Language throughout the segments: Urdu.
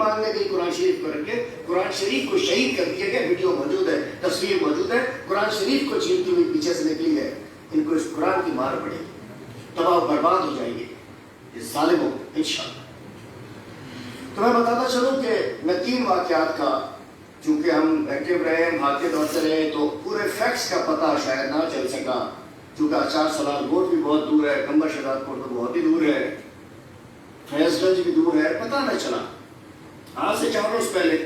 مانگنے گئی قرآن شریف کو رکھ کے قرآن شریف کو شہید کر دیا گیا. ویڈیو موجود ہے, تصویر موجود ہے, قرآن شریف کو چھینتی ہوئی پیچھے سے نکلی ہے. ان کو اس قرآن کی مار پڑے گی, تباہ برباد ہو جائیں گے اس ظالموں انشاءاللہ. تو میں بتاتا چلوں کہ میں 3 واقعات کا, چونکہ ہم ایکٹیو رہے, بھاگتے دوڑتے رہے, تو پورے فیکٹس کا پتہ شاید نہ چل سکا, چونکہ آچار سلار گوٹ بھی بہت دور ہے, کمبر شداد کوٹ تو بہت ہی دور ہے, فیض گنج بھی دور ہے, پتہ نہ چلا. آج سے 4 روز پہلے,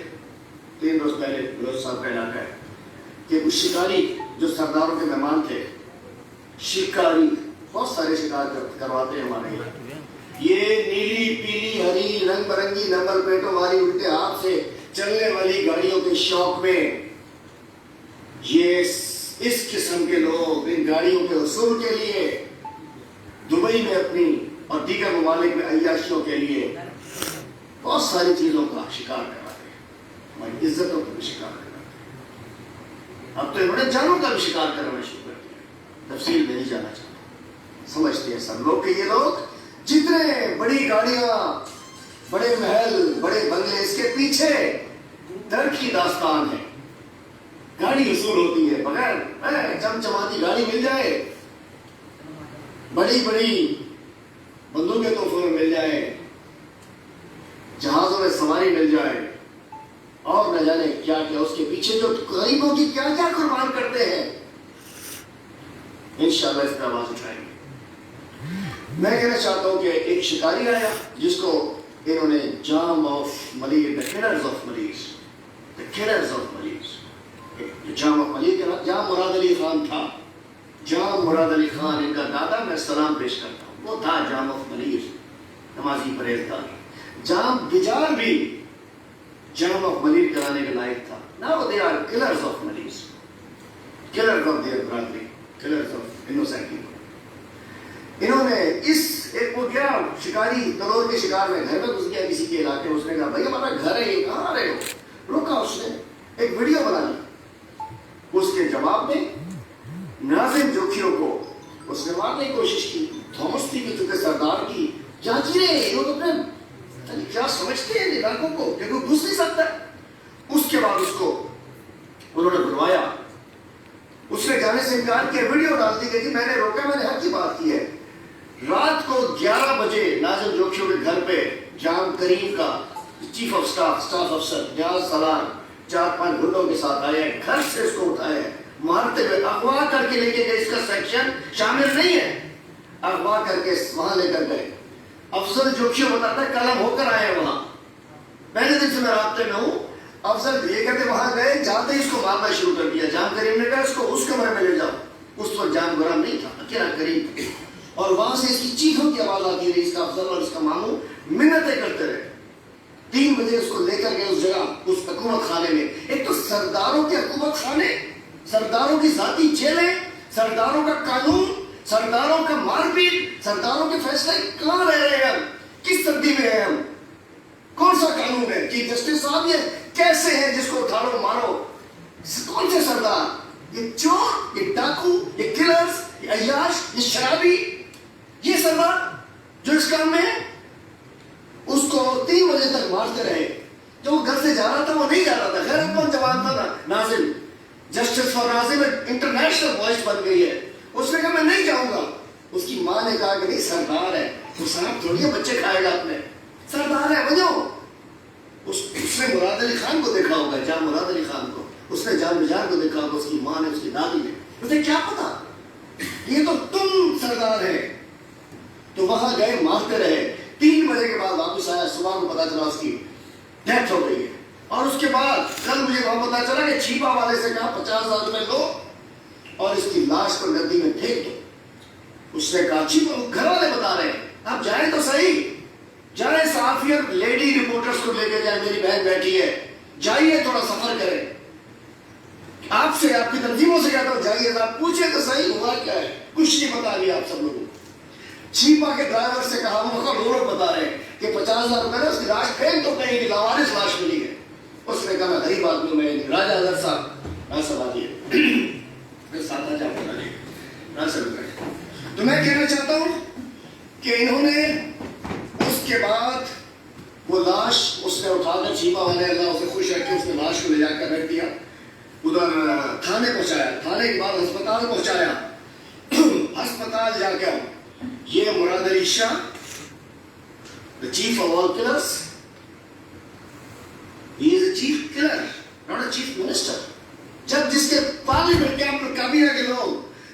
3 روز پہلے بلوچ صاحب کا علاقہ ہے کہ کچھ شکاری جو سرداروں کے مہمان تھے, شکاری بہت سارے شکار کرواتے ہیں ہمارے یہاں, یہ نیلی پیلی ہری رنگ برنگی نمبر پلیٹوں والی الٹے ہاتھ سے چلنے والی گاڑیوں کے شوق میں یہ اس قسم کے لوگ ان گاڑیوں کے حصول کے لیے دبئی میں اپنی اور دیگر ممالک میں عیاشیوں کے لیے بہت ساری چیزوں کا شکار کراتے ہیں, ہماری عزتوں کا بھی شکار کراتے ہیں. اب تو انہوں نے جانوں کا بھی شکار کرنا شروع کر دیا. تفصیل میں نہیں جانا چاہتا, سمجھتے ہیں سب لوگ کہ یہ لوگ جتنے بڑی گاڑیاں, بڑے محل, بڑے بنگلے, اس کے پیچھے در کی داستان ہے. گاڑی حصول ہوتی ہے بغیر چمچماتی گاڑی مل جائے, بڑی بڑی بندوقیں تحفوں میں مل جائے, جہازوں میں سواری مل جائے, اور نہ جانے کیا کیا اس کے پیچھے جو غریبوں کی کیا کیا قربان کرتے ہیں. انشاءاللہ اس پہ آواز اٹھائیں گے. میں کہنا چاہتا ہوں کہ ایک شکاری آیا جس کو انہوں نے Jam of Malir, the killers of Malir, the killers of Malir, Jam of Malir کے نام جام مراد علی خان تھا. جام مراد علی خان ان کا دادا, میں سلام پیش کرتا ہوں, وہ تھا جام آف ملیر, نمازی پرہیزگار. جام بجار بھی جام آف ملیر کرانے کے لائق تھا. Now they are killers of Malir, killers of their brother, killers of innocent people. انہوں نے اس ایک وہ کیا شکاری تلور کے شکار میں گھر میں گھس گیا کسی کے علاقے میں. اس نے کہا بھائی ہمارا گھر ہے, یہ کہاں آ رہے ہو؟ رکا, اس نے ایک ویڈیو بنا لی. اس کے جواب میں ناظم جوکھیوں کو اس نے مارنے کی کوشش کی. تھامس تھی کہ چونکہ سردار کی جانچی رہے, وہ تو اپنے کیا سمجھتے ہیں علاقوں کو کہ کوئی گھس نہیں سکتا. اس کے بعد اس کو انہوں نے بلوایا, اس نے جانے سے انکار کیا. ویڈیو ڈال دی گئی, میں نے روکا, میں نے حق کی بات کی ہے. رات کو 11 بجے ناظم جوکھیوں کے گھر پہ جام کریم کا چیف آف سٹاف افسر نیاز سالار 4-5 گھنٹوں کے ساتھ آئے, گھر سے اس کو اٹھائے, مارتے ہوئے اغوا کر کے لے کے گئے. اس کا سیکشن شامل نہیں ہے, اغوا کر کے وہاں لے کر گئے. افسر جوکھیوں بتاتا ہے کل ہم ہو کر آئے وہاں, پہلے دن سے میں رابطے میں ہوں. افسر یہ کہتے وہاں گئے, جاتے اس کو مارنا شروع کر دیا. جام کریم نے کہا اس کو اس کمرے میں لے جاؤ. اس وقت جام گرم نہیں تھا, اکیلا کریم, اور وہاں سے اس کی چیخوں کی آواز آتی رہی. اس کا افضل اور اس کا ماموں منتیں کرتے رہے. 3 بجے اس کو لے کر گئے اس جگہ, اس حکومت خانے میں. ایک تو سرداروں کے حکومت خانے, سرداروں کی ذاتی جیلیں, سرداروں کا قانون, سرداروں کا مار پیٹ, سرداروں کے فیصلے. کہاں رہ رہے ہیں ہم, کس صدی میں ہیں ہم, کون سا قانون ہے؟ چیف جسٹس صاحب یہ کیسے ہیں جس کو اٹھاڑو مارو؟ کون سے سردار؟ یہ چور, یہ ڈاکو, یہ کلرز, یہ عیاش, یہ شرابی, یہ سردار جو اس کام میں ہے. اس کو 3 بجے تک مارتے رہے. جو وہ گھر سے جا رہا تھا وہ نہیں جا رہا تھا. خیر کون جوان تھا نا, Nazim, justice for Nazim international voice بن گئی ہے. اس نے کہا میں نہیں جاؤں گا. اس کی ماں نے کہا کہ نہیں سردار ہے, وہ صاحب تھوڑی ہے بچے کھائے گا اپنے, سردار ہے بجو. اس نے مراد علی خان کو دیکھا ہوگا, جام مراد علی خان کو, اس نے جان بجار کو دیکھا ہوگا, اس کی ماں نے, اس کی دادی نے. اسے کیا پتا, یہ تو تم سردار ہے. تو وہاں گئے, مارتے رہے. 3 بجے کے بعد واپس آیا, صبح کو پتا چلا اس کی ڈیتھ ہو گئی ہے. اور اس کے بعد کل مجھے وہاں پتا چلا کہ چھیپا والے سے کہا 50,000 روپے لو اور اس کی لاش کو ندی میں پھینک دو. اس نے کہا چھیپا, گھر والے بتا رہے ہیں آپ جائیں تو صحیح, جائیں صحافی اور لیڈی رپورٹرز کو لے کے جائیں, میری بہن بیٹھی ہے, جائیے تھوڑا سفر کریں. آپ سے, آپ کی تنظیموں سے کہتا ہوں جائیے, آپ پوچھیں تو صحیح ہوا کیا ہے, کچھ نہیں بتا رہی آپ سب لوگوں. چھیپا کے ڈرائیور سے کہا, وہ لوگ بتا رہے ہیں کہ 50,000 روپے اس کی لاش پھینک تو کہیں کی لاوارث لاش ملی ہے. اس نے کہا میں غریب آدمی ہوں, میں راجہ حضرت صاحب ایسا بات یہ ساتھ جا کر. تو میں کہنا چاہتا ہوں کہ انہوں نے اس کے بعد وہ لاش اس نے اٹھا کر چیپا والے اللہ اسے خوش رکھے اس نے لاش کو لے جا کر رکھ دیا, ادھر تھانے پہنچایا, تھانے کے بعد ہسپتال پہنچایا. ہسپتال جا کر یہ مراد علی شاہ, the chief of all killers, he is a chief killer, not a chief minister. جب جس کے پارلیمنٹ کے اندر کابینہ کے لوگ,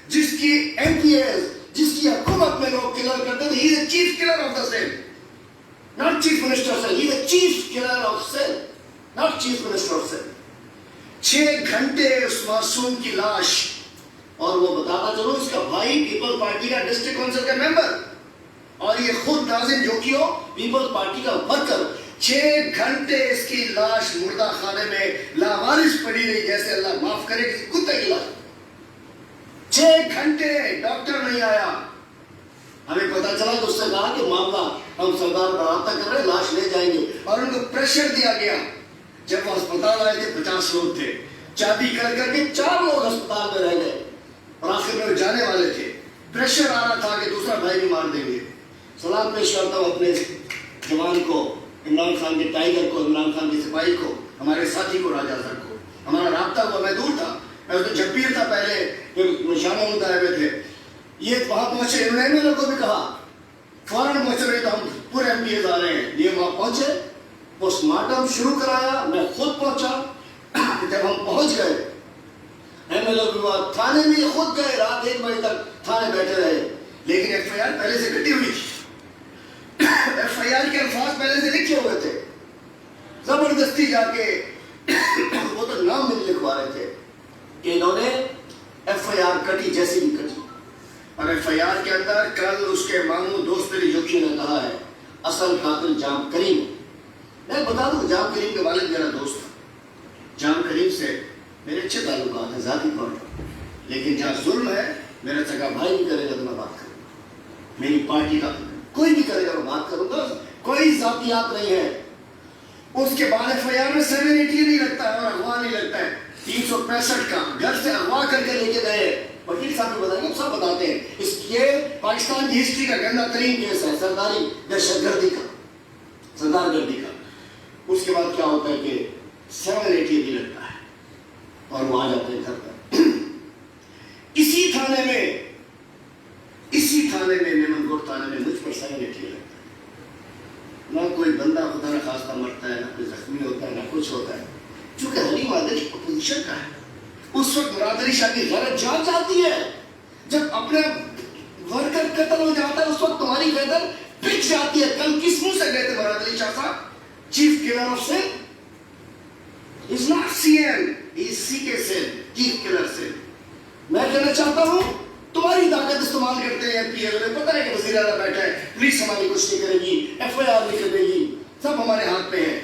جس کی ایم پی ایز, جس کی حکومت میں لوگ کلر کرتے تھے, he is a chief killer of the state, not chief minister of state, he is a chief killer of state, not chief minister of state. 6 گھنٹے اس معصوم کی لاش, اور وہ بتاتا چلو اس کا بھائی پیپل پارٹی کا ڈسٹرکٹ کونسل کا ممبر, اور یہ خود ناظم جوکیو پیپل پارٹی کا ورکر, 6 گھنٹے اس کی لاش مردہ خانے میں لاوارث پڑی رہی, جیسے اللہ معاف کرے کسی کتے کی لاش. 6 گھنٹے ڈاکٹر نہیں آیا. ہمیں پتا چلا کہ اس سے کہا کہ معاملہ ہم سردار کا رابطہ کر رہے ہیں, لاش لے جائیں گے, اور ان کو پریشر دیا گیا. جب وہ ہسپتال آئے تھے 50 لوگ تھے, چابی کر کر کے 4 لوگ ہسپتال میں رہ گئے, اور آخر میں وہ جانے والے تھے. پریشر آ رہا تھا کہ دوسرا بھائی بھی مار دیں گے. سلام پیش کرتا ہوں اپنے جوان کو, عمران خان کے ٹائیگر کو, عمران خان کے سپاہی کو, ہمارے ساتھی کو, راجہ سر کو. ہمارا رابطہ ہوا, میں دور تھا, میں تو جبیر تھا پہلے, شامہ ملتا ہے تھے. یہ وہاں پہنچے, انہوں نے میرے کو بھی کہا فوراً پہنچ رہے تو ہم پورے ایم پی ایز آ رہے ہیں. یہ وہاں پہنچے, پوسٹ مارٹم شروع کرایا, میں خود پہنچا. جب ہم پہنچ گئے ایم ایل او کے بعد تھانے میں خود گئے, رات 1 بجے تک تھانے بیٹھے رہے, لیکن ایف آئی آر پہلے سے کٹی ہوئی تھی. ایف آئی آر کے الفاظ پہلے سے لکھے ہوئے تھے. زبردستی جا کے وہ تو نام بھی لکھوا رہے تھے کہ انہوں نے ایف آئی آر کٹی جیسی بھی کٹی. اور ایف آئی آر کے اندر کل اس کے ماموں دوست علی جوکیو نے کہا ہے اصل قاتل جام کریم. میں بتا دوں جام کریم کے والد میرا دوست تھا. جام کریم سے میرے اچھے تعلقات ہیں ذاتی طور پر, لیکن جہاں ظلم ہے میرا سگا بھائی بھی کرے گا تو میں بات کروں گا, میری پارٹی کا کوئی بھی کرے گا میں بات کروں گا, کوئی ذاتیات نہیں ہے. اس کے بعد ایف آئی آر میں 780 نہیں لگتا ہے اور اغوا نہیں لگتا ہے. 365 کا گھر سے اغوا کر کے لے کے گئے. وکیل صاحب کو بتائیں گے, سب بتاتے ہیں. یہ پاکستان کی ہسٹری کا گندا ترین کیس ہے, سرداری دہشت گردی کا, سردار گردی کا. اس کے بعد کیا ہوتا ہے کہ 780 بھی لگتا ہے اور وہ آ جاتے ہیں گھر پر. اسی تھانے میں میمن گوٹ تھانے میں مجھ پر 780 لگتا ہے. نہ کوئی بندہ خدا نہ خواستہ مرتا ہے, نہ کوئی زخمی ہوتا ہے, نہ کچھ ہوتا ہے. چونکہ حلیم عادل اپوزیشن کا ہے, اس وقت مراد علی شاہ کی غیرت جان جاتی ہے. جب اپنا ورکر قتل ہو جاتا ہے اس وقت تمہاری غیرت پک جاتی ہے. کل کس منہ سے گئے تھے مراد علی شاہ صاحب, chief killer of cell. He's not CM, he's CK cell, chief killer cell. میں کہنا چاہتا ہوں تمہاری طاقت استعمال کرتے ہیں ایم پی اے, انہیں پتہ ہے کہ وزیر اعلیٰ بیٹھا ہے, پولیس ہماری کچھ نہیں کرے گی, ایف آئی آر نہیں کرے گی, سب ہمارے ہاتھ میں ہے.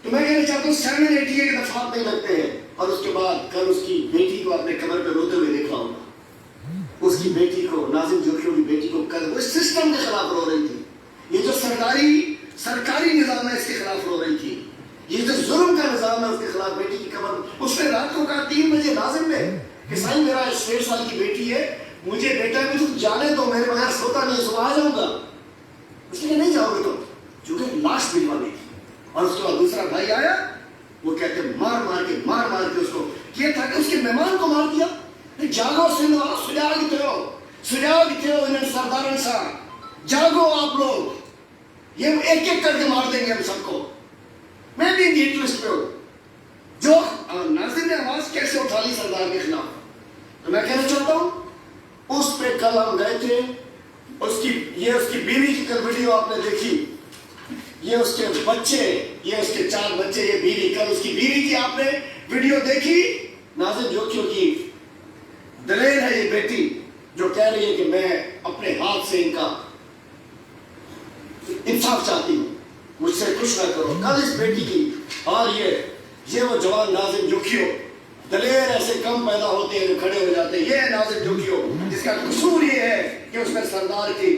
تو میں کہنا چاہتا ہوں 780 کے دفعات نہیں لگتے ہیں. اور اس کے بعد کل اس کی بیٹی کو اپنے قبر پہ روتے ہوئے دیکھا ہوگا. اس کی بیٹی کو, ناظم جوکیو کی بیٹی کو, کل وہ سسٹم کے خلاف رو رہی تھی. یہ جو سرکاری نظام ہے اس کے خلاف رو رہی تھی. یہ جو ظلم کا نظام ہے اس کے خلاف بیٹی کی قبر. اس نے رات کو کہا 3 بجے ناظم نے کہ سائن میرا 1.5 سال کی بیٹی ہے, مجھے بیٹا بھی تم جانے تو میرے بغیر سوتا نہیں, صبح آ جاؤں گا. اس لیے نہیں جاؤ گے تم, چونکہ لاش بھجوانی تھی. اور اس کے بعد دوسرا بھائی آیا, وہ کہتے مار مار کے اس کو یہ تھا کہ اس کے مہمان کو مار دیا. جاگو سندھ والا, سجاگ تھے انہیں سردارن سا, جاگو آپ لوگ, یہ ایک ایک کر کے مار دیں گے ہم سب کو. میں بھی نیٹ لسٹ پہ ہوں. جو ناظر نے آواز کیسے اٹھا لی سردار کے خلاف, تو میں کہنا چاہتا ہوں اس پہ کل ہم گئے تھے. یہ اس کی بیوی کی کل ویڈیو آپ نے دیکھی, یہ اس کے بچے, یہ اس کے 4 بچے, یہ بیوی, کل اس کی بیوی کی آپ نے ویڈیو دیکھی. ناظر جوکیو کی دلیر ہے یہ بیٹی جو کہہ رہی ہے کہ میں اپنے ہاتھ سے ان کا انصاف چاہتی ہوں, مجھ سے کچھ نہ کرو. کل اس بیٹی کی, اور یہ وہ جوان ناظم جوکیو, دلیر ایسے کم پیدا ہوتے ہیں جو کھڑے ہو جاتے ہیں. یہ ہے ناظم جوکیو جس کا قصور یہ ہے کہ اس نے سردار کی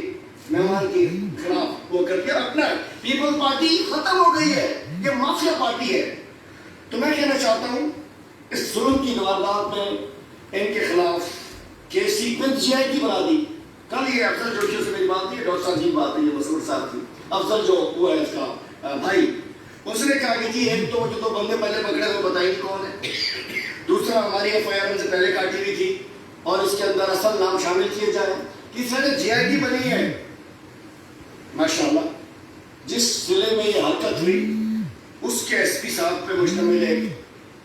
مہمان کی خلاف وہ کر کے اپنا پیپل پارٹی ختم ہو گئی ہے, یہ مافیا پارٹی ہے. تو میں کہنا چاہتا ہوں اس ظلم کی واردات میں ان کے خلاف کیس سیکوینس جی آئی کی بنا دی. کل یہ افضل جوشیو سے میری بات تھی, ڈاکٹر صاحب کی بات ہے, یہ مسعود صاحب تھی. افضل جو وہ ہے اس کا بھائی، اس نے کہا کہ جی ایک تو جو بندے پہلے پکڑے وہ بتائیے کون ہے، دوسرا ہماری ایف آئی آر سے پہلے کاٹی ہوئی تھی اور اس کے اندر اصل نام شامل کیے جائے، تیسرے نے جی آئی ٹی بنی ہے. ماشاءاللہ جس ضلع میں یہ حرکت ہوئی اس کے ایس پی صاحب پہ مشتمل ایک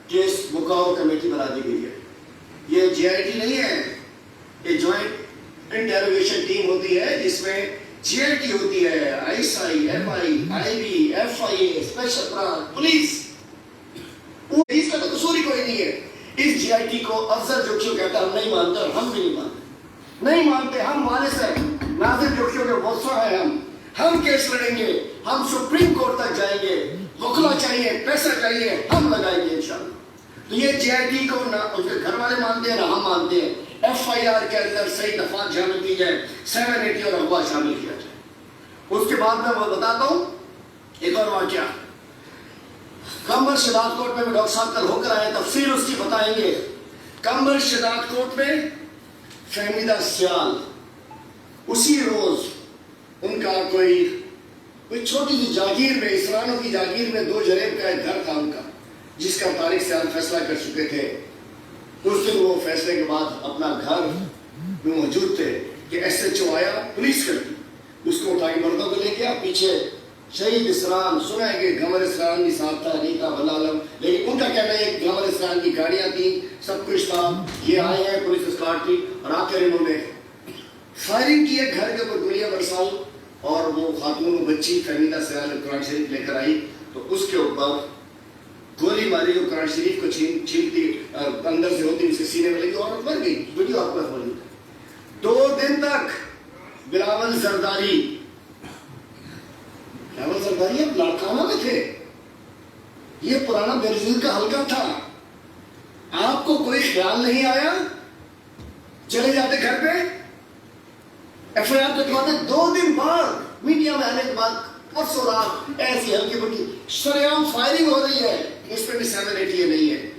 کیس مقام کمیٹی بنا دی گئی ہے. یہ جی آئی ٹی نہیں ہے، یہ جوائنٹ انٹروگیشن ٹیم ہوتی ہے جس میں جی آئی ٹی ہوتی ہے، I S I, M I, I B, F I A, special branch, police. Police کا تو قصور ہی کوئی نہیں ہے. اس جی آئی ٹی کو افضل جوکیو کہتا ہے، ہم نہیں مانتے اور ہم بھی نہیں مانتے. ہم والد ہیں، ناظر جوکیو کے موثر ہیں. ہم کیس لڑیں گے، ہم سپریم کورٹ تک جائیں گے. وکلا چاہیے، پیسہ چاہیے، ہم لگائیں گے انشاءاللہ. تو یہ جی آئی ٹی کو نہ اس کے گھر والے مانتے ہیں نہ ہم مانتے ہیں. ایف آئی آر کے اندر صحیح دفعات شامل کی جائے، 780 اور اغوا شامل کیا جائے. اس کے بعد میں وہ بتاتا ہوں ایک اور واقعہ. کمبر شداد کوٹ میں ڈاکٹر صاحب کل ہو کر آئے، تفصیل اس کی بتائیں گے. کمبر شداد کوٹ میں فہمیدہ سیال، اسی روز ان کا کوئی چھوٹی سی جاگیر میں، اسرانوں کی جاگیر میں 2 جریب کا ایک گھر تھا ان کا، جس کا طارق سیال فیصلہ کر چکے تھے. اس دن وہ فیصلے کے بعد اپنا گھر میں موجود تھے کہ ایس ایچ او آیا، پولیس کرتی، اس کو اٹھا کے مردوں کو لے گیا. پیچھے شہید اسران سنا ہے کہ گھمر اسران بھی ساتھ تھا، نہیں تھا بلالم، لیکن ان کا کہنا ہے کہ گھمر اسران کی گاڑیاں تھیں، سب کچھ تھا. یہ آئے ہیں، پولیس اسکارٹ تھی اور آ کر انہوں نے فائرنگ کی ہے، گھر کے اوپر گولیاں برسائی اور وہ خاتون و بچی فہمیدہ سیال قرآن شریف لے کر آئی تو اس کے اوپر گولی ماری جو قرآن شریف کو چھینتی اندر سے ہوتی اس کے سینے میں لگی، عورت مر گئی. ویڈیو آپ کو موجود ہے. 2 دن تک بلاول زرداری اب لاڑکانہ میں تھے. یہ پرانا بینظیر کا حلقہ تھا. آپ کو کوئی خیال نہیں آیا؟ چلے جاتے گھر پہ، ایف آئی آر کٹواتے. 2 دن بعد میڈیا میں آنے کے بعد پرسوں رات ایسی ہلکی پھلکی شریعام فائرنگ ہو رہی ہے. اس پہ بھی 780 نہیں ہے،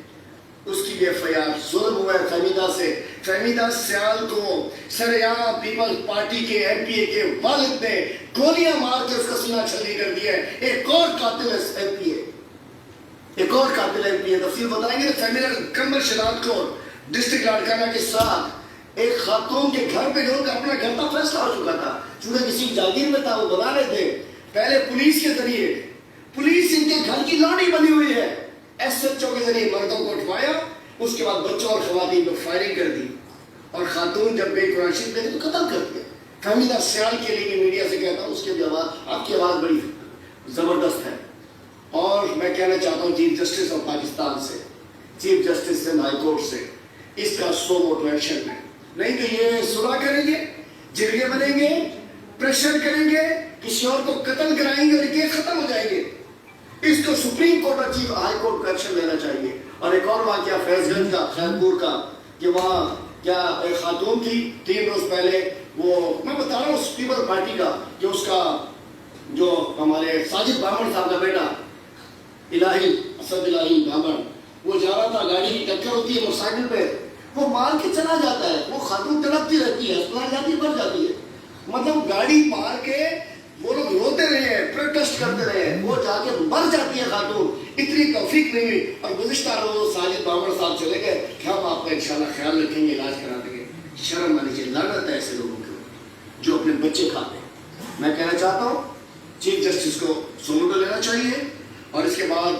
اس کی بھی ایف آئی آر. ظلم ہوا ہے فہمیدہ سے. فہمیدہ سیال کو شریعام پیپلز پارٹی کے ایم پی اے کے والد نے گولیاں مار کے اس کا سینہ چھلنی کر دیا ہے. ایک اور قاتل ہے ایم پی اے، ایک اور قاتل ایم پی اے. تفصیل بتائیں گے. فہمیدہ کمبر شداد کو ڈسٹرکٹ لاڑکانہ کے ساتھ ایک خاتون کے گھر پہ جو ان کا اپنا گھر کا فیصلہ ہو چکا تھا، چونکہ کسی جاگیر میں تھا وہ بنا رہے تھے. پہلے پولیس کے ذریعے، پولیس ان کے گھر کی لاڑی بنی ہوئی ہے، ایس ایچ او کے ذریعے مردوں کو اٹھوایا. اس کے بعد بچوں اور خواتین کو فائرنگ کر دی اور خاتون جب گئی قرآن شریف لے تو قتل کر دیا. فہمیدہ سیال کے لیے میڈیا سے کہتا ہوں، اس کی بھی آواز، آپ کی آواز بڑی زبردست ہے. اور میں کہنا چاہتا ہوں چیف جسٹس آف پاکستان سے، چیف جسٹس سے، ہائی کورٹ سے، اس کا سو موٹو ایکشن ہے. نہیں تو یہ صلح کریں گے، جرگے بنیں گے، پریشر کریں گے، کسی اور کو قتل کرائیں گے اور کیس ختم ہو جائیں گے. اس کو سپریم کورٹ اور چیف ہائی کورٹ کا ایکشن لینا چاہیے. اور ایک اور واقعہ فیض گنج کا، خیرپور کا، کہ وہاں کیا ایک خاتون تھی 3 روز پہلے، وہ میں بتا رہا ہوں پیپل پارٹی کا، کہ اس کا جو ہمارے ساجد بامن صاحب کا بیٹا الہی، اسد الہی بامن، وہ جا رہا تھا، گاڑی کی ٹکر ہوتی ہے موٹر سائیکل پہ، وہ مار کے چلا جاتا ہے. وہ خاتون تڑپتی رہتی ہے، اسپتال جاتی ہے، مر جاتی ہے. مطلب گاڑی مار کے وہ لوگ روتے رہے ہیں، پروٹیسٹ کرتے رہے ہیں، وہ جا کے مر جاتی ہے خاتون. اتنی توفیق نہیں ہوئی. اور گزشتہ روز ساجد بامن صاحب چلے گئے کہ ہم آپ کا انشاءاللہ خیال رکھیں گے، علاج کرا دیں گے. شرم آنی چاہیے. لعنت ہے ایسے لوگوں کے جو اپنے بچے کھاتے ہیں. میں کہنا چاہتا ہوں چیف جسٹس کو سوموٹو لینا چاہیے. اور اس کے بعد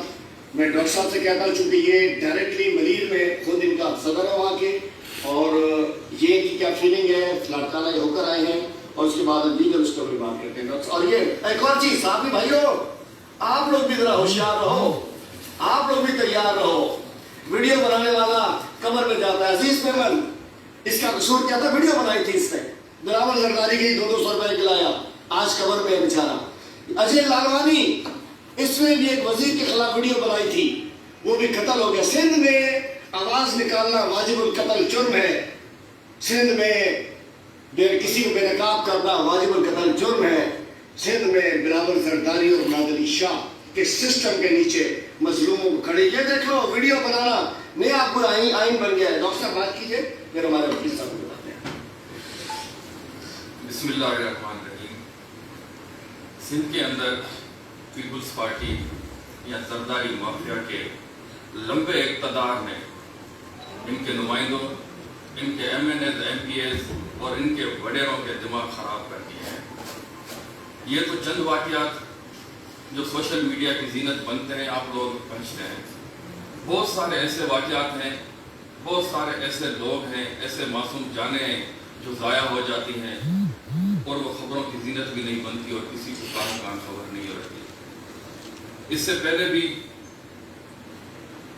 میں ڈاکٹر صاحب سے کہتا ہوں، چونکہ یہ ڈائریکٹلی ملیر میں خود ان کا صدر ہے وہاں کے، اور یہ کی کیا فیلنگ ہے، لاڑکانہ یہ ہو کر آئے ہیں، اور اس کے بعد لیگل اس کو بھی بات کرتے ہیں. اور یہ ایک اور چیز، صحافی بھائیو، آپ لوگ بھی ذرا ہوشیار رہو، آپ لوگ بھی تیار رہو. ویڈیو بنانے والا قبر میں جاتا ہے. عزیز محمد، اس کا قصور کیا تھا؟ ویڈیو بنائی تھی اس نے، بلاول زرداری کی 200 روپئے کھلایا، آج قبر میں ہے بیچارہ. اجے لالوانی، اس نے بھی ایک وزیر کے خلاف ویڈیو بنائی تھی، وہ بھی قتل ہو گیا. سندھ میں آواز نکالنا واجب القتل جرم ہے. سندھ میں کسی کو بے نقاب کرنا واجب القتل جرم ہے. سندھ میں بلاول زرداری اور مراد علی شاہ کے سسٹم کے نیچے مظلوموں کو کھڑے. یہ دیکھ لو، ویڈیو بنانا نیا آپ کو آئین بن گیا ہے. ڈاکٹر صاحب بات کیجئے، پھر ہمارے وکیل صاحب کو بتاتے ہیں. بسم اللہ الرحمن الرحیم. سندھ کے اندر پیپلز پارٹی یا زرداری مافیا کے لمبے اقتدار نے ان کے نمائندوں، ان کے M N As, M P As اور ان کے وڈیروں کے دماغ خراب کر دیے ہیں۔ یہ تو چند واقعات جو سوشل میڈیا کی زینت بنتے ہیں، آپ لوگ پہنچتے ہیں۔ بہت سارے ایسے واقعات ہیں، بہت سارے ایسے لوگ ہیں، ایسے معصوم جانیں ہیں جو ضائع ہو جاتی ہیں اور وہ خبروں کی زینت بھی نہیں بنتی اور کسی کو کام خبر نہیں رہتی۔ اس سے پہلے بھی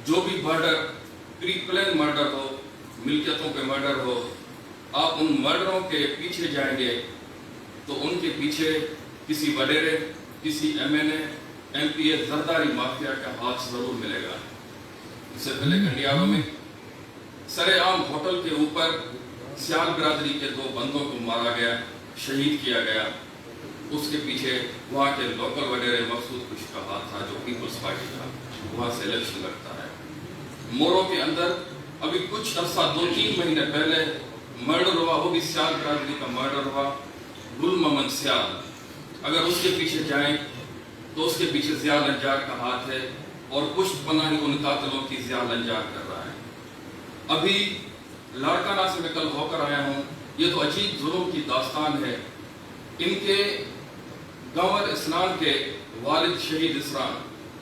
جو بھی مرڈر، پری پلان مرڈر ہو، ملکیتوں کے مرڈر ہو، آپ ان مرڈروں کے پیچھے جائیں گے تو ان کے پیچھے کسی وڈیرے، کسی ایم این اے، ایم پی اے، زرداری مافیا کا ہاتھ ضرور ملے گا۔ اس سے پہلے کنڈیالوں میں سرے عام ہوٹل کے اوپر سیال برادری کے 2 بندوں کو مارا گیا، شہید کیا گیا۔ اس کے پیچھے وہاں کے لوکل وڈیرے مقصود کچھ کا ہاتھ تھا جو پیپلز پارٹی کا، وہاں سے الیکشن لگتا ہے۔ مورو کے اندر ابھی کچھ عرصہ 2-3 مہینے پہلے مرڈر ہوا، وہ بھی سیال برادری کا مرڈر ہوا، گل محمد سیال۔ اگر اس کے پیچھے جائیں تو اس کے پیچھے ضیاء النجار کا ہاتھ ہے اور پشت پناہی ان قاتلوں کی ضیاء النجار کر رہا ہے۔ ابھی لاڑکانہ سے میں کل ہو کر آیا ہوں، یہ تو عجیب ظلم کی داستان ہے۔ ان کے گنور اسران کے والد شہید اسران،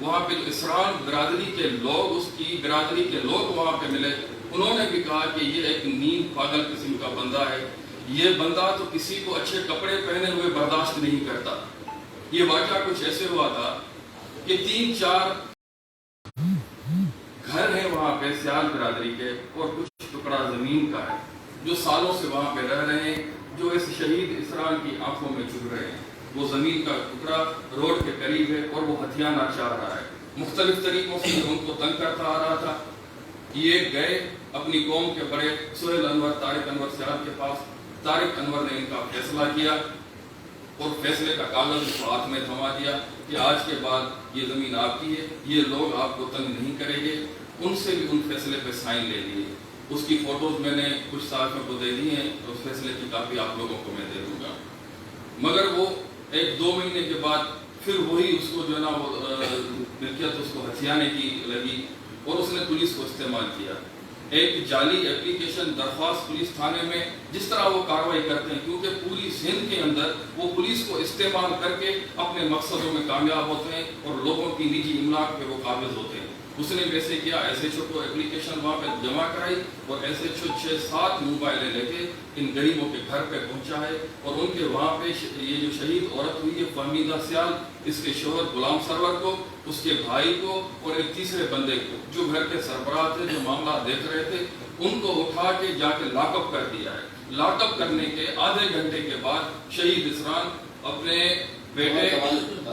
وہاں پہ جو اسران برادری کے لوگ، اس کی برادری کے لوگ وہاں پہ ملے، انہوں نے بھی کہا کہ یہ ایک نیم پاگل قسم کا بندہ ہے، یہ بندہ تو کسی کو اچھے کپڑے پہنے ہوئے برداشت نہیں کرتا۔ یہ واقعہ کچھ ایسے ہوا تھا کہ 3-4 گھر ہیں وہاں پہ سیال برادری کے اور کچھ ٹکڑا زمین کا ہے جو سالوں سے وہاں پہ رہ رہے ہیں، جو اس شہید اسران کی آنکھوں میں چبھ رہے ہیں۔ وہ زمین کا ٹکڑا روڈ کے قریب ہے اور وہ ہتھیانا چاہ رہا ہے، مختلف طریقوں سے ان کو تنگ کرتا آ رہا تھا۔ یہ گئے اپنی قوم کے بڑے سہیل انور، طارق انور سیال کے پاس۔ طارق انور نے ان کا فیصلہ کیا اور فیصلے کا کاغذ اس کو ہاتھ میں تھما دیا کہ آج کے بعد یہ زمین آپ کی ہے، یہ لوگ آپ کو تنگ نہیں کریں گے۔ ان سے بھی ان فیصلے پہ سائن لے لیے۔ اس کی فوٹوز میں نے کچھ صحافیوں کو دے دی ہیں، اس فیصلے کی کاپی آپ لوگوں کو میں دے دوں گا۔ مگر وہ 1-2 مہینے کے بعد پھر وہی اس کو جو ہے نا وہ ملکیت اس کو ہتھیانے کی لگی اور اس نے پولیس کو استعمال کیا۔ ایک جعلی اپلیکیشن درخواست پولیس تھانے میں جس طرح وہ کارروائی کرتے ہیں، کیونکہ پوری سندھ کے اندر وہ پولیس کو استعمال کر کے اپنے مقصدوں میں کامیاب ہوتے ہیں اور لوگوں کی نجی املاک پہ وہ قابض ہوتے ہیں۔ اس نے ویسے کیا، ایس ایچ او کو اپلیکیشن وہاں پہ جمع کرائی اور ایس ایچ او 6-7 موبائلیں لے کے ان غریبوں کے گھر پہ پہنچا ہے اور ان کے وہاں پہ یہ جو شہید عورت ہوئی ہے فہمیدہ سیال، اس کے شوہر غلام سرور کو، اس کے بھائی کو اور ایک تیسرے بندے کو جو گھر کے سربراہ تھے، جو معاملہ دیکھ رہے تھے، ان کو اٹھا کے جا کے لاک اپ کر دیا ہے۔ لاک اپ کرنے کے آدھے گھنٹے کے بعد شہید اسران اپنے بیٹے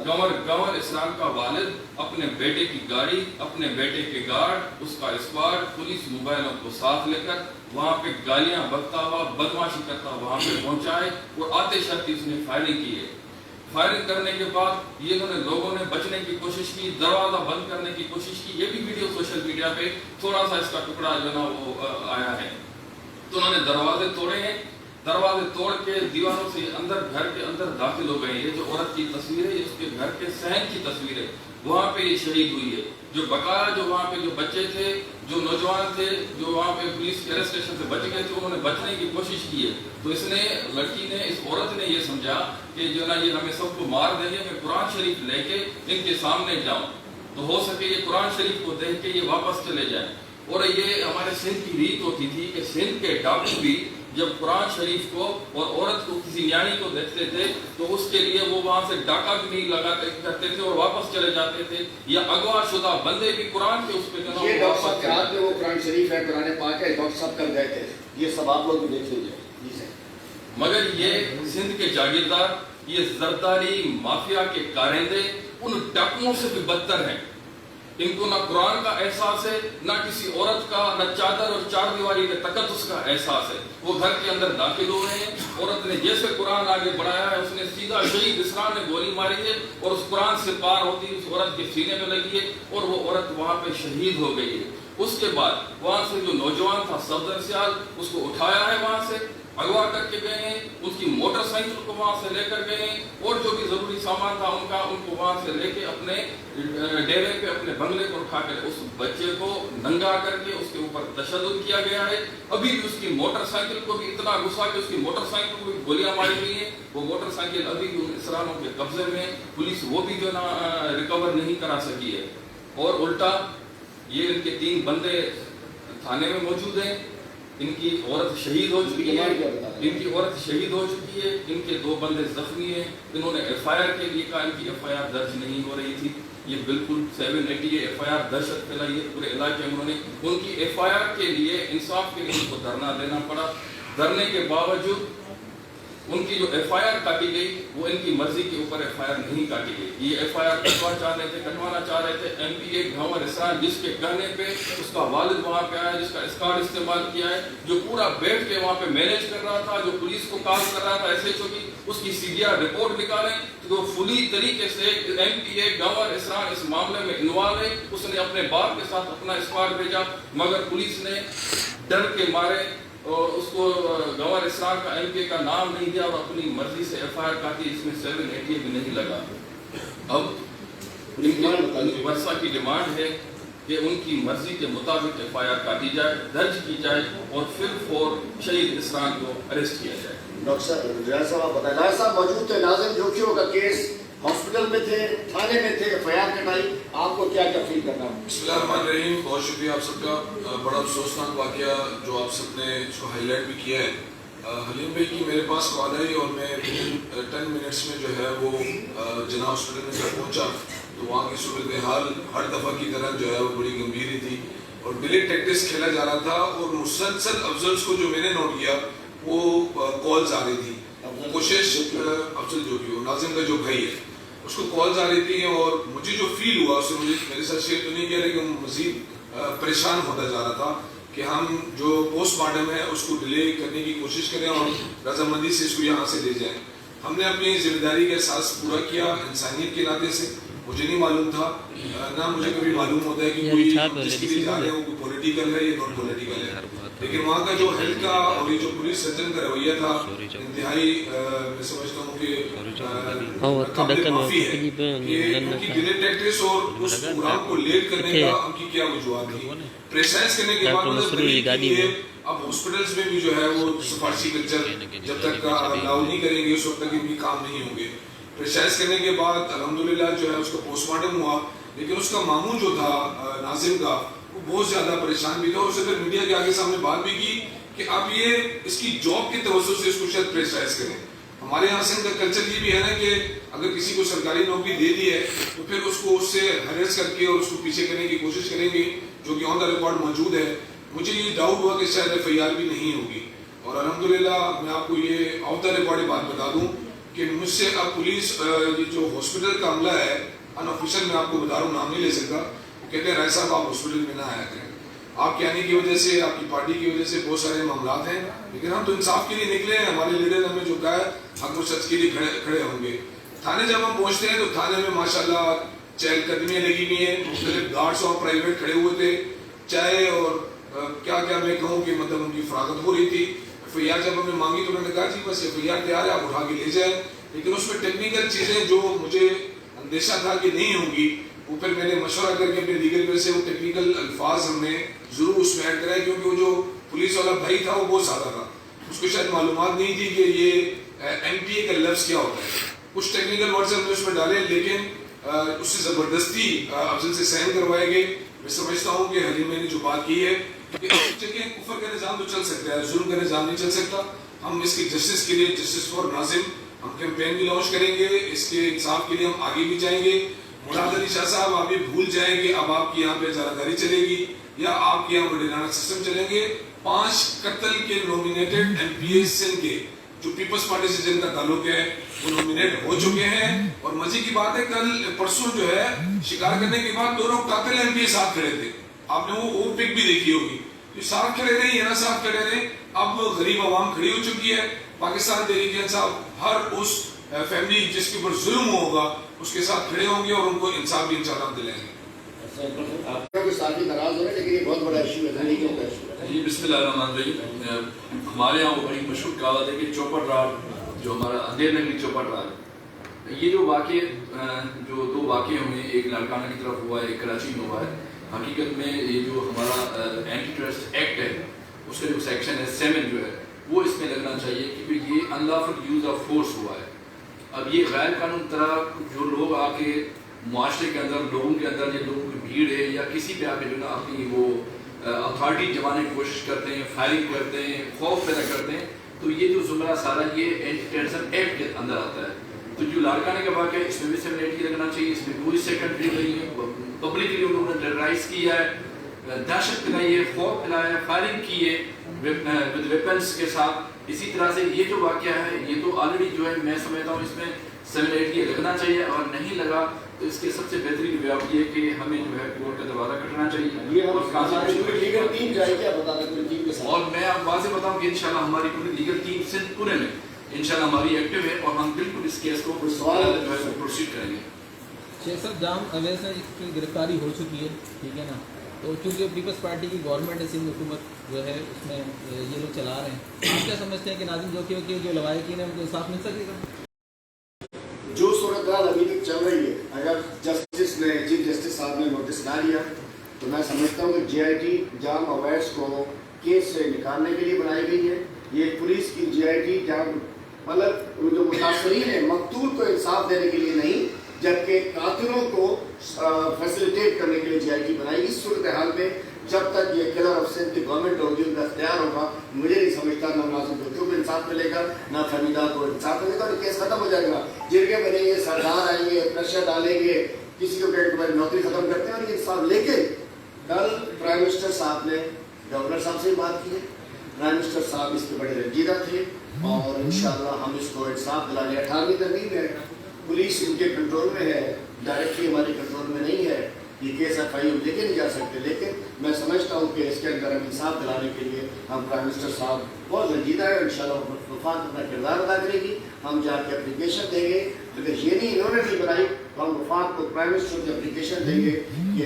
گنور اسران کا والد اپنے بیٹے کی گاڑی، اپنے بیٹے کے گارڈ، اس کا اسکواڈ، پولیس موبائلوں کو ساتھ لے کر وہاں پہ گالیاں بکتا ہوا، بدماشی کرتا وہاں پہ پہنچا ہے اور آتے شرطی اس نے فائرنگ کی ہے۔ فائرنگ کرنے کے بعد یہ انہوں نے لوگوں نے بچنے کی کوشش کی، دروازہ بند کرنے کی کوشش کی۔ یہ بھی ویڈیو سوشل میڈیا پہ تھوڑا سا اس کا ٹکڑا جو نا وہ آیا ہے۔ تو انہوں نے دروازے توڑے ہیں، دروازے توڑ کے دیواروں سے اندر گھر کے اندر داخل ہو گئے ہیں۔ یہ جو عورت کی تصویر ہے، اس کے گھر کے صحن کی تصویر ہے، وہاں پہ یہ شہید ہوئی ہے۔ جو بقایا جو وہاں پہ جو بچے تھے، جو نوجوان تھے، جو وہاں پہ پولیس کے ارسٹیشن سے بچ گئے تھے، انہوں نے بچنے کی کوشش کی ہے۔ تو اس نے لڑکی نے، اس عورت نے یہ سمجھا کہ جو نا یہ ہمیں سب کو مار دیں گے، میں قرآن شریف لے کے ان کے سامنے جاؤں تو ہو سکے یہ قرآن شریف کو دیکھ کے یہ واپس چلے جائیں۔ اور یہ ہمارے سندھ کی ریت ہوتی تھی کہ سندھ کے ڈاکو بھی جب قرآن شریف کو اور عورت کو کسی نیانی کو دیکھتے تھے تو اس کے لیے وہ وہاں سے ڈاکہ بھی نہیں لگا کرتے تھے اور واپس چلے جاتے تھے، یا اغوا شدہ بندے بھی قرآن کے اس پہ یہ ڈاکٹر صاحب کے ہاتھ میں وہ قرآن شریف ہے، قرآن پاک ہے، ڈاکٹر صاحب کل گئے تھے، یہ سب آپ لوگ بھی دیکھ لیجیے۔ مگر یہ سندھ کے جاگیردار، یہ زرداری مافیا کے کارندے ان ڈاکوؤں سے بھی بدتر ہیں۔ ان کو نہ قرآن کا احساس ہے، نہ کسی عورت کا، نہ چادر اور چار دیواری کے تقدس کا احساس ہے۔ وہ گھر کے اندر داخل ہو رہے ہیں، عورت نے جیسے قرآن آگے بڑھایا ہے، اس نے سیدھا شہید اسران نے گولی ماری ہے اور اس قرآن سے پار ہوتی اس عورت کے سینے میں لگی ہے اور وہ عورت وہاں پہ شہید ہو گئی ہے۔ اس کے بعد وہاں سے جو نوجوان تھا صفدر سیال، اس کو اٹھایا ہے وہاں سے اغوا کر کے گئے ہیں، اس کی موٹر سائیکل کو وہاں سے لے کر گئے ہیں، اور جو بھی ضروری سامان تھا ان کو وہاں سے لے کے اپنے ڈیرے پہ اپنے بنگلے کو اٹھا کر اس بچے کو ننگا کر کے اس کے اوپر تشدد کیا گیا ہے۔ ابھی بھی اس کی موٹر سائیکل کو بھی اتنا غصہ کہ اس کی موٹر سائیکل کو بھی گولیاں ماری گئی ہیں، وہ موٹر سائیکل ابھی بھی ان اسرائیلیوں کے قبضے میں، پولیس وہ بھی جو نا ریکور نہیں کرا سکی ہے، اور الٹا یہ ان کے 3 بندے تھانے میں موجود ہیں، ان کی عورت شہید ہو چکی ہے، ان کے 2 بندے زخمی ہیں، انہوں نے ایف آئی آر کے لیے کہا، ان کی ایف آئی آر درج نہیں ہو رہی تھی، یہ بالکل 780 ایف آئی آر دہشت پھیلائی ہے پورے علاقے میں، انہوں نے ان کی ایف آئی آر کے لیے انصاف کے لیے ان کو دھرنا دینا پڑا، دھرنے کے باوجود ان کی جو ایف آئی آر کاٹی گئی وہ ان کی مرضی کے اوپر ایف آئی آر نہیں کاٹی گئی، یہ ایف آئی آر کٹوانا چاہ رہے تھے ایم پی اے گھنور اسرار، جس کے کہنے پہ اس کا والد وہاں پہ آیا، جس کا اسکارڈ استعمال کیا ہے، جو پورا بیٹھ کے وہاں پہ مینیج کر رہا تھا، جو پولیس کو کال کر رہا تھا ایس ایچ او کی، اس کی سی ڈی آر رپورٹ نکالیں تو وہ فلی طریقے سے ایم پی اے گھنور اسرار اس معاملے میں انوالو ہے، اس نے اپنے باپ کے ساتھ اپنا اسکواڈ بھیجا، مگر پولیس نے ڈر کے مارے اور اس کو گھنور اسرار کا ایم پی اے کا نام نہیں دیا اور اپنی مرضی سے ایف آئی آر کاٹی، اس میں 780 بھی نہیں لگا۔ اب ان کی ورثہ کی ڈیمانڈ ہے کہ ان کی مرضی کے مطابق ایف آئی آر کاٹی جائے، درج کی جائے اور پھر فور شہید اسرار کو اریسٹ کیا جائے۔ ڈاکٹر صاحب ریاض صاحب آپ بتائیں، ریاض صاحب موجود تھے، ناظم جوکیوں کا کیس ہاسپٹل میں تھے، تھانے میں تھے، ایف آئی آر کٹائی، آپ کو کیا فیل کرنا ہے؟ بسم اللہ الرحمن الرحیم، بہت شکریہ آپ سب کا، بڑا افسوسناک واقعہ جو آپ سب نے اس کو ہائی لائٹ بھی کیا ہے۔ حلیم بھائی کی میرے پاس کال آئی اور میں 10 منٹس میں جو ہے وہ جناح ہاسپٹل میں جب پہنچا تو وہاں کی صورتحال ہر دفعہ کی طرح جو ہے وہ بڑی گمبھیر ہی تھی اور ڈیلے ٹیکٹکس کھیلا جا رہا تھا، اور مسلسل افضل کو جو میں نے نوٹ کیا وہ کالز آ رہی تھی، کوشش افضل جو بھی ہو، ناظم کا جو بھائی ہے، اس کو کالز آ رہی تھی، اور مجھے جو فیل ہوا اس نے مجھے میرے ساتھ شیئر تو نہیں کیا، لیکن مزید پریشان ہوتا جا رہا تھا کہ ہم جو پوسٹ مارٹم ہے اس کو ڈیلے کرنے کی کوشش کریں اور رضامندی سے اس کو یہاں سے لے جائیں۔ ہم نے اپنی ذمہ داری کا احساس پورا کیا انسانیت کے ناطے سے، مجھے نہیں معلوم تھا، نہ مجھے کبھی معلوم ہوتا ہے کہ کوئی جس کے لیے جا رہے ہو کوئی پولیٹیکل ہے یا نان پولیٹیکل ہے، لیکن وہاں کا جو ہیلتھ کا اور یہ جو پولیس سرجن کا رویہ تھا انتہائی میں سمجھتا ہوں کہ قابل معافی ہے کہ ان کی ڈیلے ٹیکٹکس اور اس پروگرام کو لیٹ کرنے کا ان کی کیا وجوہات تھی۔ پریسائز کرنے کے بعد اب ہاسپٹلس میں بھی جو ہے وہ سفارشی کلچر جب تک الاؤ نہیں کریں گے اس وقت تک بھی کام نہیں ہوں گے۔ پریسائز کرنے کے بعد الحمدللہ جو ہے اس کا پوسٹ مارٹم ہوا، لیکن اس کا ماموں جو تھا ناظم کا وہ بہت زیادہ پریشان بھی تھا، اور اسے پھر میڈیا کے آگے سامنے بات بھی کی کہ اب یہ اس کی جاب کی توسط سے اس کو شاید پریسائز کریں۔ ہمارے یہاں سے ان کا کلچر یہ بھی ہے نا کہ اگر کسی کو سرکاری نوکری دے دی ہے تو پھر اس کو اس سے ہریس کر کے اور اس کو پیچھے کرنے کی کوشش کریں گے، جو کہ آن دا ریکارڈ موجود ہے۔ مجھے یہ ڈاؤٹ ہوا کہ شاید ایف آئی آر بھی نہیں ہوگی، اور الحمدللہ میں آپ کو یہ آن دا ریکارڈ بات بتا دوں کہ مجھ سے اب پولیس یہ جو ہاسپٹل کا عملہ ہے ان آفیشل میں آپ کو بتا رہا ہوں، نام نہیں لے سکتا، وہ کہتے ہیں رائے صاحب آپ ہاسپٹل میں نہ آیا کریں، آپ کے آنے کی وجہ سے آپ کی پارٹی کی وجہ سے بہت سارے معاملات ہیں، لیکن ہم تو انصاف کے لیے نکلے ہیں، ہمارے لیڈر نے ہمیں جو کہا ہے حق و سچ کے لیے کھڑے ہوں گے۔ تھانے جب ہم پہنچتے ہیں تو تھانے میں ماشاءاللہ چہل قدمیاں لگی ہوئی ہیں، مختلف گارڈس اور پرائیویٹ کھڑے ہوئے تھے، چائے اور کیا کیا میں کہوں کہ مطلب ان کی فراغت ہو رہی تھی۔ ایف آئی آر جب ہم نے مانگی تو انہوں نے کہا جی بس ایف آئی آر تیار ہے، آپ اٹھا کے لے جائیں، لیکن اس میں ٹیکنیکل چیزیں جو مجھے اندیشہ تھا کہ نہیں ہوں گی، وہ پھر میں نے مشورہ کر کے اپنے لیگل پہ سے وہ ٹیکنیکل الفاظ ہم نے ضرور اس میں ایڈ کرائے، کیونکہ وہ جو پولیس والا بھائی تھا وہ بہت سادہ تھا، اس کو شاید معلومات نہیں تھی کہ یہ ایم پی اے کا لفظ کیا ہوتا ہے۔ کچھ ٹیکنیکل ورڈز ہم نے اس میں ڈالے، لیکن اس سے زبردستی افضل سے سائن کروائے گئے۔ میں سمجھتا ہوں کہ حلیم نے جو بات کی ہے کہ کفر کا نظام تو چل سکتا ہے، ظلم کا نظام نہیں چل سکتا۔ ہم اس کی جسٹس کے لیے، جسٹس فار ناظم، ہم کیمپین بھی لانچ کریں گے، اس کے انصاف کے لیے ہم آگے بھی جائیں گے۔ مراد علی شاہ صاحب آپ یہ بھول جائیں کہ اب آپ کی یہاں پہ ذرا چلے گی یا آپ کے یہاں وڈیرانہ سسٹم چلیں گے۔ 5 قتل کے نومینیٹڈ ایم پی اے سندھ کے جو پیپلز پارٹی سے جن کا تعلق ہے وہ نومینیٹ ہو چکے ہیں، اور مزے کی بات ہے کل پرسوں جو ہے شکار کرنے کے بعد دونوں قاتل ایم پی اے ساتھ کھڑے تھے، آپ نے وہ پک بھی دیکھی ہوگی، جو ساتھ کھڑے رہے یا نہ ساتھ کھڑے رہے، اب غریب عوام کھڑی ہو چکی ہے۔ پاکستان تحریک انصاف ہر اس فیملی جس کے اوپر ظلم ہوگا اس کے ساتھ کھڑے ہوں گے اور ان کو انصاف بھی انشاءاللہ دلائیں گے۔ آپ کو ساتھی ناراض ہو رہے ہیں لیکن یہ بہت بڑا ایشو ہے، زندگی کا ایشو ہے. جی بسم اللہ الرحمن الرحیم. ہمارے یہاں وہ بڑی مشہور کہاوت ہے کہ چوپڑ راڈ جو ہمارا اندھیر نگری چوپڑ راڈ، یہ جو واقعے جو دو واقعے ہوئے، ایک لاڑکانہ کی طرف ہوا ہے، ایک کراچی میں ہوا ہے. حقیقت میں یہ جو ہمارا اینٹی ٹرسٹ ایکٹ ہے اس کا جو سیکشن ہے 7 جو ہے وہ اس میں لگنا چاہیے، کیونکہ یہ انلافل یوز آف فورس ہوا ہے. اب یہ غیر قانون طرح جو لوگ آ کے معاشرے کے اندر لوگوں کے اندر یا لوگوں کی بھیڑ ہے یا کسی پہ آ کے جو نا اپنی وہ اتھارٹی جمانے کی کوشش کرتے ہیں، فائرنگ کرتے ہیں، خوف پیدا کرتے ہیں، تو یہ جو زمرہ سارا یہ اینٹی ٹیررزم ایکٹ کے اندر آتا ہے. تو جو لاڑکانہ کا واقعہ ہے اس میں بھی 780 لگنا چاہیے. اس میں کوئی سیکنڈری نہیں ہے، پبلکلی انہوں نے ٹیررائز کیا ہے، دہشت پھیلائی ہے، خوف پھیلایا ہے، فائرنگ کی ہے ود ویپنس کے ساتھ. اسی طرح سے یہ جو واقعہ ہے یہ تو آلریڈی جو ہے میں سمجھتا ہوں اس میں 780 لگنا چاہیے، اور نہیں لگا تو اس کے سب سے بہترین وے یہ ہے کہ ہمیں جو ہے کورٹ کا دروازہ کٹنا چاہیے. اور میں آپ واضح بتاؤں کہ انشاءاللہ ہماری پوری لیگل ٹیم سندھ پورے میں انشاءاللہ ہماری ایکٹیو ہے، اور ہم بالکل اس کیس کو پروسیڈ کریں گے. شیخ صاحب جام اویس میں کی گرفتاری ہو چکی ہے، ٹھیک ہے نا، تو چونکہ پیپلز پارٹی کی گورنمنٹ ہے، سندھ حکومت جو ہے اس میں یہ لوگ چلا رہے ہیں، آپ کیا سمجھتے ہیں کہ ناظم ذوقی کے جو لوائقین ہیں ان کو انصاف مل سکے گا؟ جو صورتحال ابھی تک چل رہی ہے، اگر جسٹس نے چیف جسٹس صاحب نے نوٹس نہ لیا تو میں سمجھتا ہوں کہ GIT جام اویس کو کیس سے نکالنے کے لیے بنائی گئی ہے. یہ پولیس کی GIT جام مطلب جو متاثرین ہیں مقتول کو انصاف دینے کے لیے نہیں، جبکہ قاتلوں کو فیسیلیٹیٹ کرنے کے لیے GIT بنائی. اس صورتحال میں جب تک یہ کلر آف سندھ کی گورنمنٹ ہوگی، ان کا اختیار ہوگا، مجھے نہیں سمجھتا نہ ناظم ذوقی کو انصاف ملے گا نہ فہمیدہ کو انصاف ملے گا، اور کیس ختم ہو جائے گا. جرگے بنیں گے، سردار آئیں گے، پریشر ڈالیں گے، کسی کو کہ نوکری ختم کرتے ہیں اور یہ انصاف. لیکن کل پرائم منسٹر صاحب نے گورنر صاحب سے بات کی ہے، پرائم منسٹر صاحب اس پہ بڑے رنجیدہ تھے، اور انشاءاللہ ہم اس کو انصاف دلانے. 18ویں ترمیم ہے، پولیس ان کے کنٹرول میں ہے، ڈائریکٹلی ہمارے کنٹرول میں نہیں ہے. یہ کیس FIU لے کے نہیں جا سکتے، لیکن میں سمجھتا ہوں کہ اس کے اندر ہم انصاف دلانے کے لیے ہم پرائم منسٹر صاحب بہت رنجیدہ ہے. انشاءاللہ وفاق اپنا کردار ادا کرے گی، ہم جا کے اپلیکیشن دیں گے. اگر یہ نہیں انہوں نے نہیں بنائی تو ہم وفاق کو پرائم منسٹر کی اپلیکیشن دیں گے کہ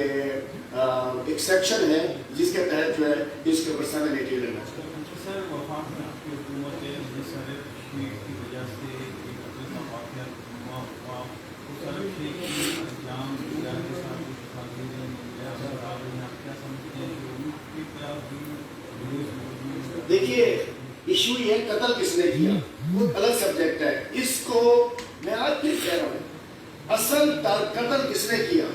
ایک سیکشن ہے جس کے تحت جو ہے اس کے اوپر 780 لگنا چاہیے. سر وفاق میں آپ کی حکومت ہے، جس سارے کشمیر کی وجہ سے ایک قتل کا واقعہ ہوا، اس طرح سے انجام دیا کے ساتھ آپ کیا سمجھتے ہیں کہ ان کی طرف دیکھیے ایشو یہ ہے قتل کس نے کیا وہ الگ سبجیکٹ ہے. اس کو میں آج پھر کہہ رہا ہوں، اصل قتل کس نے کیا،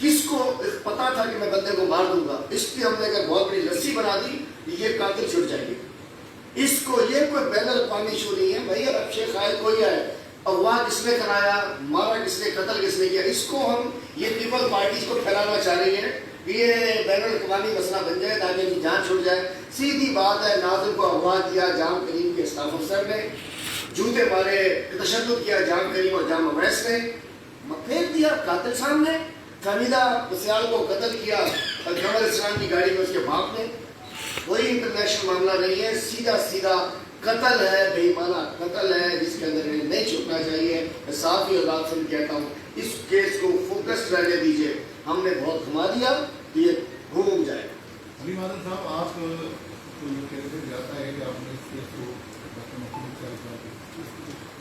کس کو پتا تھا کہ میں بندے کو مار دوں گا، اس پہ ہم نے اگر بہت بڑی رسی بنا دی یہ قاتل چھٹ جائے گی. اس کو یہ کوئی بین الاقوامی ایشو نہیں ہے بھائی. اب شیخ خالد کوئی ہے، اغوا کس نے کرایا، مارا کس نے، قتل کس نے کیا، اس کو ہم یہ پیپل پارٹیز کو پھیلانا چاہ رہی ہیں کہ یہ بین الاقوامی مسئلہ بن جائے تاکہ ان کی جان چھوٹ جائے. سیدھی بات ہے، ناظم کو اغوا کیا جام کریم کے اسٹاف افسر نے، جوتے مارے، تشدد کیا جام کریم اور جام اویس نے، پھینک دیا قاتل صاحب نے. حمیدہ بسیال کو قتل کیا قمر اسلام کی گاڑی میں اس کے باپ نے. کوئی انٹرنیشنل معاملہ نہیں ہے، سیدھا سیدھا قتل ہے، بے ایمانہ قتل ہے جس کے اندر نہیں چھپنا چاہیے. صاف ہی اور سے کہتا ہوں اس کیس کو فوکس رہنے دیجیے. ہم نے بہت گھما دیا تو یہ گھوم جائے. علی مادن صاحب، آپ کو یہ کہتے جاتا ہے کہ آپ نے اس کیس کو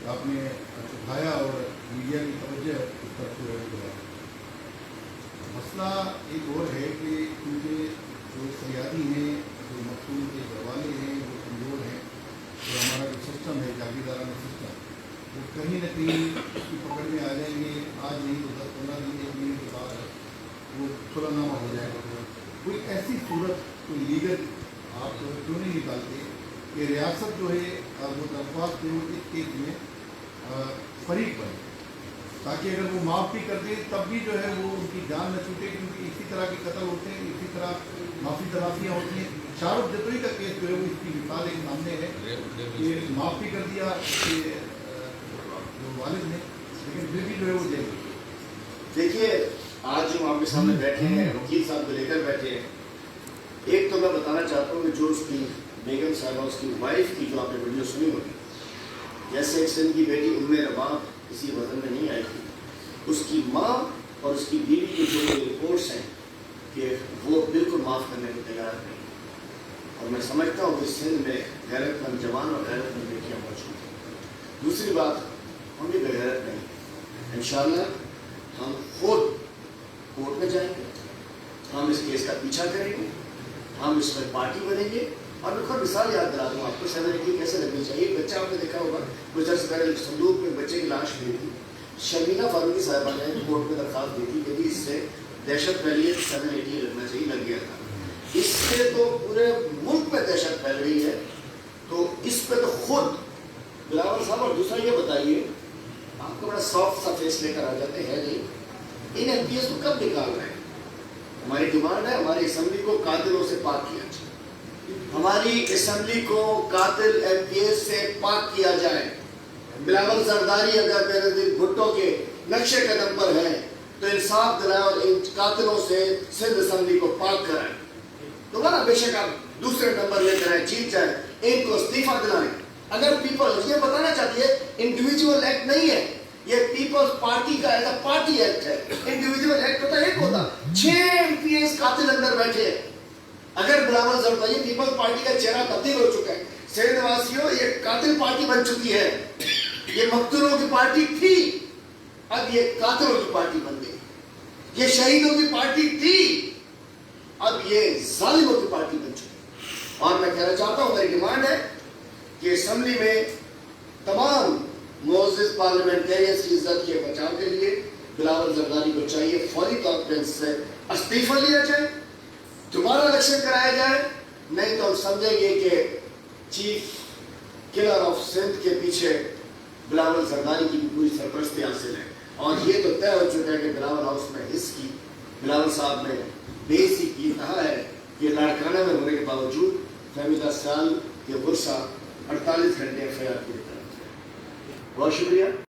آپ نے اٹھایا اور میڈیا کی توجہ اس طرف دلایا. مسئلہ ایک اور ہے کہ کیونکہ جو سیادی ہیں، جو مقتول کے گھر والے ہیں، وہ کمزور ہیں، جو ہمارا جو سسٹم ہے جاگیردارانہ سسٹم، وہ کہیں نہ کہیں اس کی پکڑ میں آ جائیں گے. آج نہیں تو 10-15 دن 1 مہینے کے بعد وہ صلح نامہ ہو جائے گا. کوئی ایسی صورت، کوئی لیگل آپ کیوں نہیں نکالتے کہ ریاست جو ہے وہ درخواست کے اس کیس میں فریق بنے، تاکہ اگر وہ معاف بھی کر دیں تب بھی جو ہے وہ ان کی جان نہ چھوٹے، کیونکہ اسی طرح کے قتل ہوتے ہیں، اسی طرح معافی تلافیاں ہوتی ہیں. شارف جتوئی کا کیس جو ہے وہ اس کی مثال ایک سامنے ہے کہ معاف بھی کر دیا کہ جو والد نے، لیکن پھر بھی جو ہے وہ جیل. دیکھیے آج جو آپ کے سامنے بیٹھے ہیں وکیل صاحب کو لے کر بیٹھے ہیں، ایک تو میں بتانا چاہتا ہوں کہ جو اس کی بیگم صاحبہ، اس کی وائف کی جو آپ نے ویڈیو سنی ہوگی، جیسے ایک سندھ کی بیٹی ام رباب کسی وزن میں نہیں آئی تھی، اس کی ماں اور اس کی بیوی کی جو رپورٹ رپورٹس ہیں کہ وہ بالکل معاف کرنے کو تیار نہیں، اور میں سمجھتا ہوں کہ سندھ میں غیرت مند جوان اور غیرت مند بیٹیاں موجود ہیں۔ دوسری بات، ہم بھی بغیرت نہیں، انشاءاللہ ہم خود کورٹ میں جائیں گے، ہم اس کیس کا پیچھا کریں گے، ہم اس پر پارٹی بنیں گے۔ اور میں خود مثال یاد دلا دوں آپ کو، 780 کیسے لگنی چاہیے۔ ایک بچہ آپ نے دیکھا ہوگا کچھ عرصے پہلے صندوق میں بچے کی لاش ملی تھی، شرمیلا فاروقی صاحبہ نے کورٹ میں درخواست دی تھی کہ اس سے دہشت پھیلی ہے، 780 لگنا چاہیے، لگ گیا تھا۔ اس سے تو پورے ملک میں دہشت پھیل رہی ہے، تو اس پہ تو خود بلاول صاحب، اور دوسرا یہ بتائیے، آپ کو بڑا سافٹ سا فیس لے کر آ جاتے ہیں نہیں، ان ایم پی ایس کو کب نکال رہے ہیں؟ ہماری ڈیمانڈ ہے ہماری اسمبلی کو قاتلوں سے پاک کیا جائے، ہماری اسمبلی کو قاتل ایم پی ایس سے پاک کیا جائے۔ بلاول زرداری اگر بینظیر بھٹو کے نقش قدم پر ہیں تو انصاف دلائیں اور ان قاتلوں سے سندھ اسمبلی کو پاک کرائیں۔ دوبارہ بے شک آپ دوسرے نمبر لے کر آئیں، جیت جائیں، ان کو استعفیٰ دلائیں۔ اگر پیپل یہ بتانا چاہتی ہے انڈیویجول ایکٹ نہیں ہے، یہ پیپلز پارٹی کا ایز اے پارٹی ایکٹ ہے۔ انڈیویجول ایکٹ ہوتا ہے ایک ہوتا، 6 ایم پی ایس قاتل اندر بیٹھے ہیں۔ اگر بلاول زرداری پیپلز پارٹی کا چہرہ تبدیل ہو چکا ہے، سندھ واسیوں یہ قاتل پارٹی بن چکی ہے، یہ مقتولوں کی پارٹی تھی، اب یہ قاتلوں کی پارٹی بن گئی، یہ شہیدوں کی پارٹی تھی، اب یہ ظالموں کی پارٹی بن چکی ہے۔ اور میں کہنا چاہتا ہوں، میری ڈیمانڈ ہے کہ اسمبلی میں تمام معزز پارلیمنٹیرینز کی عزت کے بچاؤ کے لیے بلاول زرداری کو چاہیے فوری کانفرنس سے استعفیٰ لیا جائے، دوبارہ الیکشن کرایا جائے، نہیں تو ہم سمجھیں گے کہ چیف کلر آف سندھ کے پیچھے بلاول زرداری کی بھی پوری سرپرستی حاصل ہے۔ اور یہ تو طے ہو چکا ہے کہ بلاول ہاؤس میں حص کی بلاول صاحب نے بے حسی کی، کہا ہے کہ لاڑکانہ میں ہونے کے باوجود فہمیدہ سال کے غرصہ 48 گھنٹے FIR کی طرف ہے۔ بہت شکریہ۔